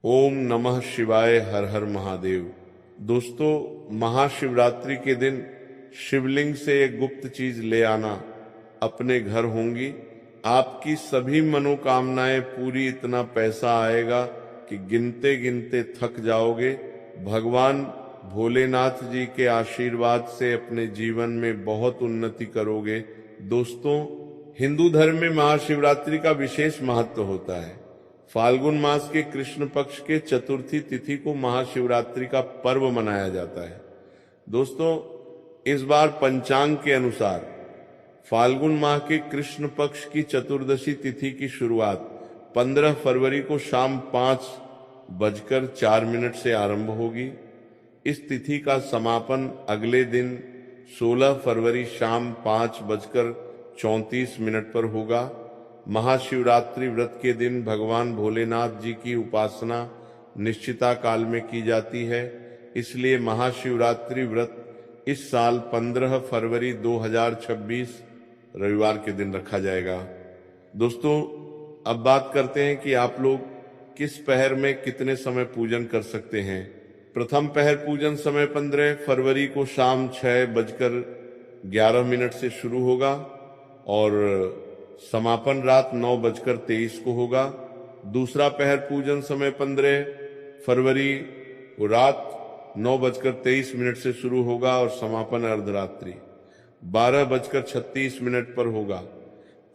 ओम नमः शिवाय, हर हर महादेव। दोस्तों, महाशिवरात्रि के दिन शिवलिंग से एक गुप्त चीज ले आना अपने घर होंगी। आपकी सभी मनोकामनाएं पूरी, इतना पैसा आएगा कि गिनते गिनते थक जाओगे। भगवान भोलेनाथ जी के आशीर्वाद से अपने जीवन में बहुत उन्नति करोगे। दोस्तों, हिंदू धर्म में महाशिवरात्रि का विशेष महत्व होता है। फाल्गुन मास के कृष्ण पक्ष के चतुर्थी तिथि को महाशिवरात्रि का पर्व मनाया जाता है। दोस्तों, इस बार पंचांग के अनुसार फाल्गुन माह के कृष्ण पक्ष की चतुर्दशी तिथि की शुरुआत 15 फरवरी को शाम 5:04 से आरंभ होगी। इस तिथि का समापन अगले दिन 16 फरवरी शाम 5:34 पर होगा। महाशिवरात्रि व्रत के दिन भगवान भोलेनाथ जी की उपासना निश्चिता काल में की जाती है, इसलिए महाशिवरात्रि व्रत इस साल 15 फरवरी 2026 रविवार के दिन रखा जाएगा। दोस्तों, अब बात करते हैं कि आप लोग किस पहर में कितने समय पूजन कर सकते हैं। प्रथम पहर पूजन समय 15 फरवरी को शाम 6:11 से शुरू होगा और समापन रात 9:23 को होगा। दूसरा पहर पूजन समय 15 फरवरी को रात 9:23 से शुरू होगा और समापन अर्धरात्रि 12:36 पर होगा।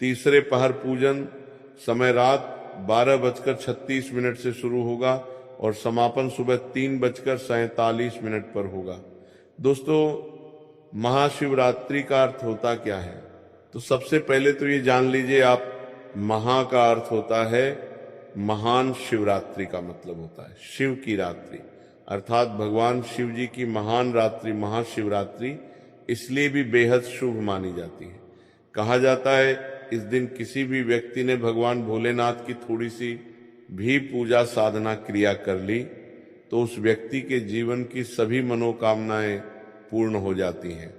तीसरे पहर पूजन समय रात 12:36 से शुरू होगा और समापन सुबह 3:47 पर होगा। दोस्तों, महाशिवरात्रि का अर्थ होता क्या है? तो सबसे पहले तो ये जान लीजिए आप, महा का अर्थ होता है महान, शिवरात्रि का मतलब होता है शिव की रात्रि, अर्थात भगवान शिव जी की महान रात्रि महाशिवरात्रि इसलिए भी बेहद शुभ मानी जाती है। कहा जाता है इस दिन किसी भी व्यक्ति ने भगवान भोलेनाथ की थोड़ी सी भी पूजा साधना क्रिया कर ली तो उस व्यक्ति के जीवन की सभी मनोकामनाएं पूर्ण हो जाती हैं।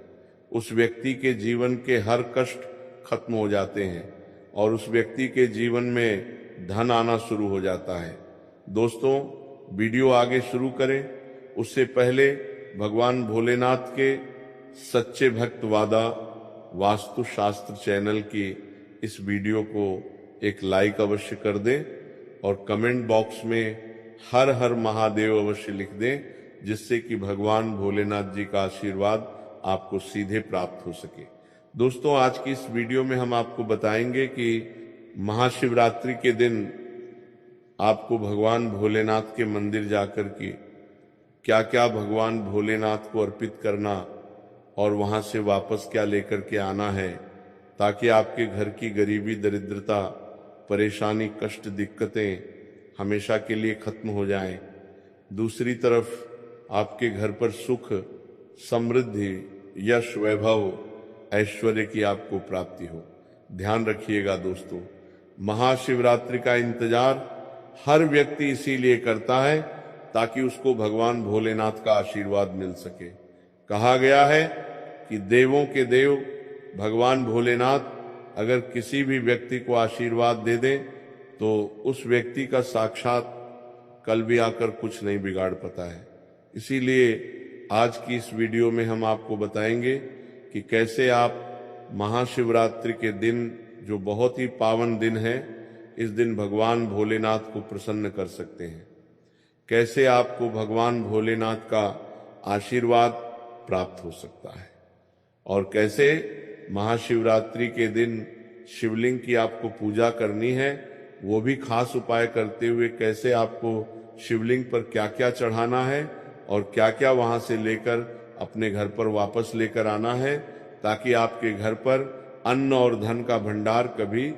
उस व्यक्ति के जीवन के हर कष्ट खत्म हो जाते हैं और उस व्यक्ति के जीवन में धन आना शुरू हो जाता है। दोस्तों, वीडियो आगे शुरू करें उससे पहले भगवान भोलेनाथ के सच्चे भक्त वादा वास्तु शास्त्र चैनल की इस वीडियो को एक लाइक अवश्य कर दें और कमेंट बॉक्स में हर हर महादेव अवश्य लिख दें, जिससे कि भगवान भोलेनाथ जी का आशीर्वाद आपको सीधे प्राप्त हो सके। दोस्तों, आज की इस वीडियो में हम आपको बताएंगे कि महाशिवरात्रि के दिन आपको भगवान भोलेनाथ के मंदिर जाकर के क्या क्या भगवान भोलेनाथ को अर्पित करना और वहां से वापस क्या लेकर के आना है, ताकि आपके घर की गरीबी, दरिद्रता, परेशानी, कष्ट, दिक्कतें हमेशा के लिए खत्म हो जाएं। दूसरी तरफ आपके घर पर सुख, समृद्धि, यश, वैभव, ऐश्वर्य की आपको प्राप्ति हो। ध्यान रखिएगा दोस्तों, महाशिवरात्रि का इंतजार हर व्यक्ति इसीलिए करता है ताकि उसको भगवान भोलेनाथ का आशीर्वाद मिल सके। कहा गया है कि देवों के देव भगवान भोलेनाथ अगर किसी भी व्यक्ति को आशीर्वाद दे दें तो उस व्यक्ति का साक्षात कल भी आकर कुछ नहीं बिगाड़ पाता है। इसीलिए आज की इस वीडियो में हम आपको बताएंगे कि कैसे आप महाशिवरात्रि के दिन, जो बहुत ही पावन दिन है, इस दिन भगवान भोलेनाथ को प्रसन्न कर सकते हैं। कैसे आपको भगवान भोलेनाथ का आशीर्वाद प्राप्त हो सकता है और कैसे महाशिवरात्रि के दिन शिवलिंग की आपको पूजा करनी है, वो भी खास उपाय करते हुए कैसे आपको शिवलिंग पर क्या क्या चढ़ाना है और क्या क्या वहां से लेकर अपने घर पर वापस लेकर आना है, ताकि आपके घर पर अन्न और धन का भंडार कभी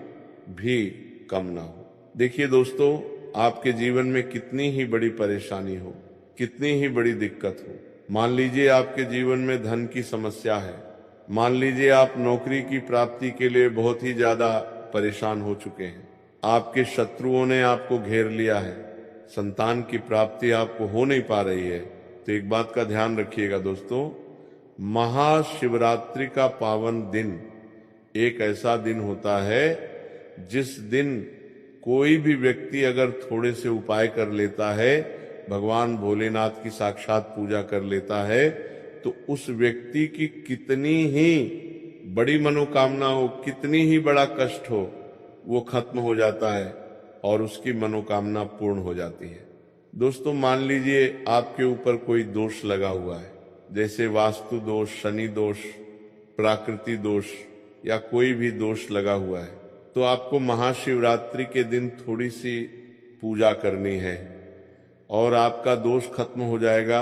भी कम ना हो। देखिए दोस्तों, आपके जीवन में कितनी ही बड़ी परेशानी हो, कितनी ही बड़ी दिक्कत हो, मान लीजिए आपके जीवन में धन की समस्या है, मान लीजिए आप नौकरी की प्राप्ति के लिए बहुत ही ज्यादा परेशान हो चुके हैं, आपके शत्रुओं ने आपको घेर लिया है, संतान की प्राप्ति आपको हो नहीं पा रही है, तो एक बात का ध्यान रखिएगा दोस्तों, महाशिवरात्रि का पावन दिन एक ऐसा दिन होता है जिस दिन कोई भी व्यक्ति अगर थोड़े से उपाय कर लेता है, भगवान भोलेनाथ की साक्षात पूजा कर लेता है, तो उस व्यक्ति की कितनी ही बड़ी मनोकामना हो, कितनी ही बड़ा कष्ट हो, वो खत्म हो जाता है और उसकी मनोकामना पूर्ण हो जाती है। दोस्तों, मान लीजिए आपके ऊपर कोई दोष लगा हुआ है, जैसे वास्तु दोष, शनि दोष, प्राकृति दोष या कोई भी दोष लगा हुआ है, तो आपको महाशिवरात्रि के दिन थोड़ी सी पूजा करनी है और आपका दोष खत्म हो जाएगा।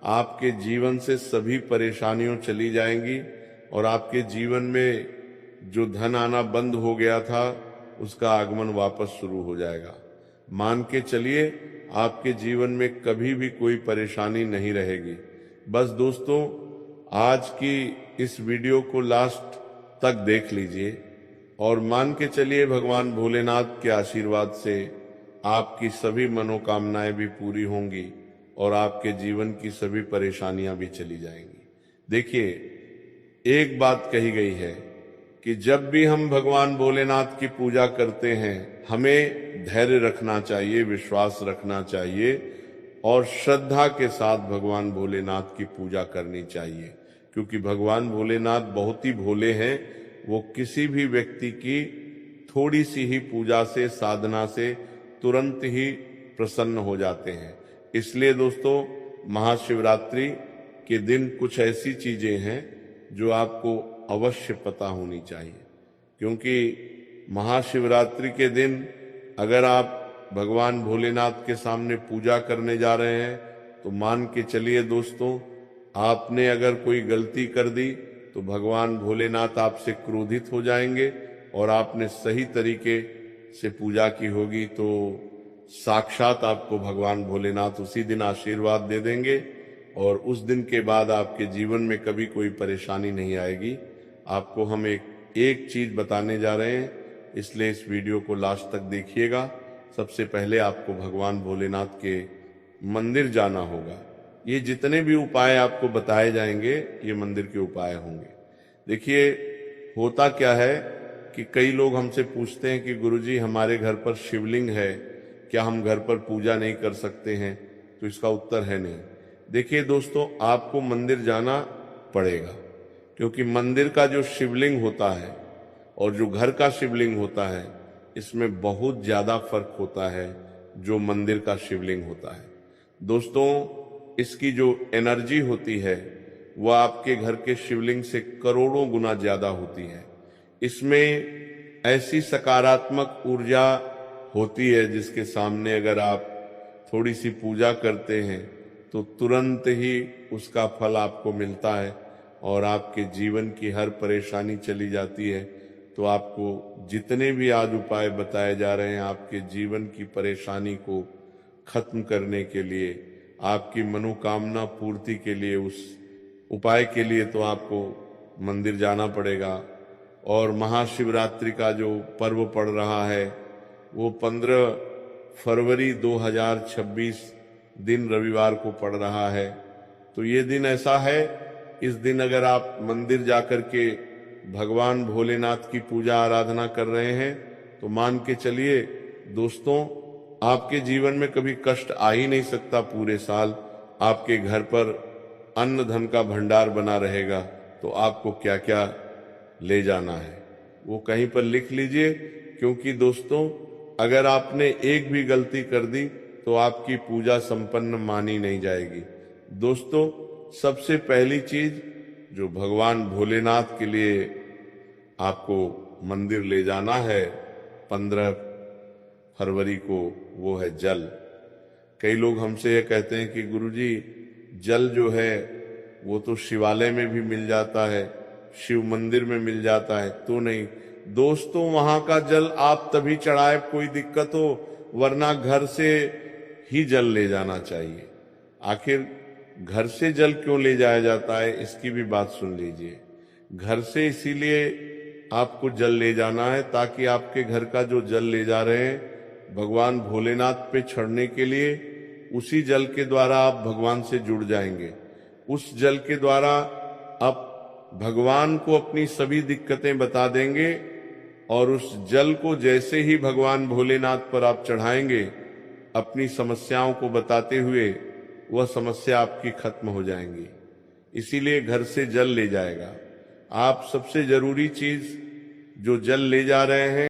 आपके जीवन से सभी परेशानियां चली जाएंगी और आपके जीवन में जो धन आना बंद हो गया था, उसका आगमन वापस शुरू हो जाएगा। मान के चलिए, आपके जीवन में कभी भी कोई परेशानी नहीं रहेगी। बस दोस्तों, आज की इस वीडियो को लास्ट तक देख लीजिए और मान के चलिए भगवान भोलेनाथ के आशीर्वाद से आपकी सभी मनोकामनाएं भी पूरी होंगी और आपके जीवन की सभी परेशानियां भी चली जाएंगी। देखिए, एक बात कही गई है कि जब भी हम भगवान भोलेनाथ की पूजा करते हैं, हमें धैर्य रखना चाहिए, विश्वास रखना चाहिए और श्रद्धा के साथ भगवान भोलेनाथ की पूजा करनी चाहिए, क्योंकि भगवान भोलेनाथ बहुत ही भोले हैं। वो किसी भी व्यक्ति की थोड़ी सी ही पूजा से, साधना से तुरंत ही प्रसन्न हो जाते हैं। इसलिए दोस्तों, महाशिवरात्रि के दिन कुछ ऐसी चीजें हैं जो आपको अवश्य पता होनी चाहिए, क्योंकि महाशिवरात्रि के दिन अगर आप भगवान भोलेनाथ के सामने पूजा करने जा रहे हैं, तो मान के चलिए दोस्तों, आपने अगर कोई गलती कर दी तो भगवान भोलेनाथ आपसे क्रोधित हो जाएंगे और आपने सही तरीके से पूजा की होगी तो साक्षात आपको भगवान भोलेनाथ उसी दिन आशीर्वाद दे देंगे और उस दिन के बाद आपके जीवन में कभी कोई परेशानी नहीं आएगी। आपको हम एक चीज बताने जा रहे हैं, इसलिए इस वीडियो को लास्ट तक देखिएगा। सबसे पहले आपको भगवान भोलेनाथ के मंदिर जाना होगा। ये जितने भी उपाय आपको बताए जाएंगे, ये मंदिर के उपाय होंगे। देखिए, होता क्या है कि कई लोग हमसे पूछते हैं कि गुरुजी, हमारे घर पर शिवलिंग है, क्या हम घर पर पूजा नहीं कर सकते हैं? तो इसका उत्तर है नहीं। देखिए दोस्तों, आपको मंदिर जाना पड़ेगा, क्योंकि मंदिर का जो शिवलिंग होता है और जो घर का शिवलिंग होता है, इसमें बहुत ज्यादा फर्क होता है जो मंदिर का शिवलिंग होता है। दोस्तों, इसकी जो एनर्जी होती है वह आपके घर के शिवलिंग से करोड़ों गुना ज्यादा होती है। इसमें ऐसी सकारात्मक ऊर्जा होती है जिसके सामने अगर आप थोड़ी सी पूजा करते हैं तो तुरंत ही उसका फल आपको मिलता है और आपके जीवन की हर परेशानी चली जाती है। तो आपको जितने भी आज उपाय बताए जा रहे हैं, आपके जीवन की परेशानी को खत्म करने के लिए, आपकी मनोकामना पूर्ति के लिए, उस उपाय के लिए तो आपको मंदिर जाना पड़ेगा। और महाशिवरात्रि का जो पर्व पड़ रहा है वो 15 फरवरी 2026 दिन रविवार को पड़ रहा है। तो ये दिन ऐसा है, इस दिन अगर आप मंदिर जाकर के भगवान भोलेनाथ की पूजा आराधना कर रहे हैं तो मान के चलिए दोस्तों, आपके जीवन में कभी कष्ट आ ही नहीं सकता। पूरे साल आपके घर पर अन्न धन का भंडार बना रहेगा। तो आपको क्या क्या ले जाना है वो कहीं पर लिख लीजिए, क्योंकि दोस्तों, अगर आपने एक भी गलती कर दी तो आपकी पूजा संपन्न मानी नहीं जाएगी। दोस्तों, सबसे पहली चीज जो भगवान भोलेनाथ के लिए आपको मंदिर ले जाना है 15 फरवरी को, वो है जल। कई लोग हमसे ये कहते हैं कि गुरुजी, जल जो है वो तो शिवालय में भी मिल जाता है, शिव मंदिर में मिल जाता है। तो नहीं दोस्तों, वहां का जल आप तभी चढ़ाए कोई दिक्कत हो, वरना घर से ही जल ले जाना चाहिए। आखिर घर से जल क्यों ले जाया जाता है, इसकी भी बात सुन लीजिए। घर से इसीलिए आपको जल ले जाना है ताकि आपके घर का जो जल ले जा रहे हैं भगवान भोलेनाथ पे चढ़ने के लिए, उसी जल के द्वारा आप भगवान से जुड़ जाएंगे। उस जल के द्वारा आप भगवान को अपनी सभी दिक्कतें बता देंगे और उस जल को जैसे ही भगवान भोलेनाथ पर आप चढ़ाएंगे, अपनी समस्याओं को बताते हुए वह समस्या आपकी खत्म हो जाएंगी। इसीलिए घर से जल ले जाएगा। आप सबसे जरूरी चीज जो जल ले जा रहे हैं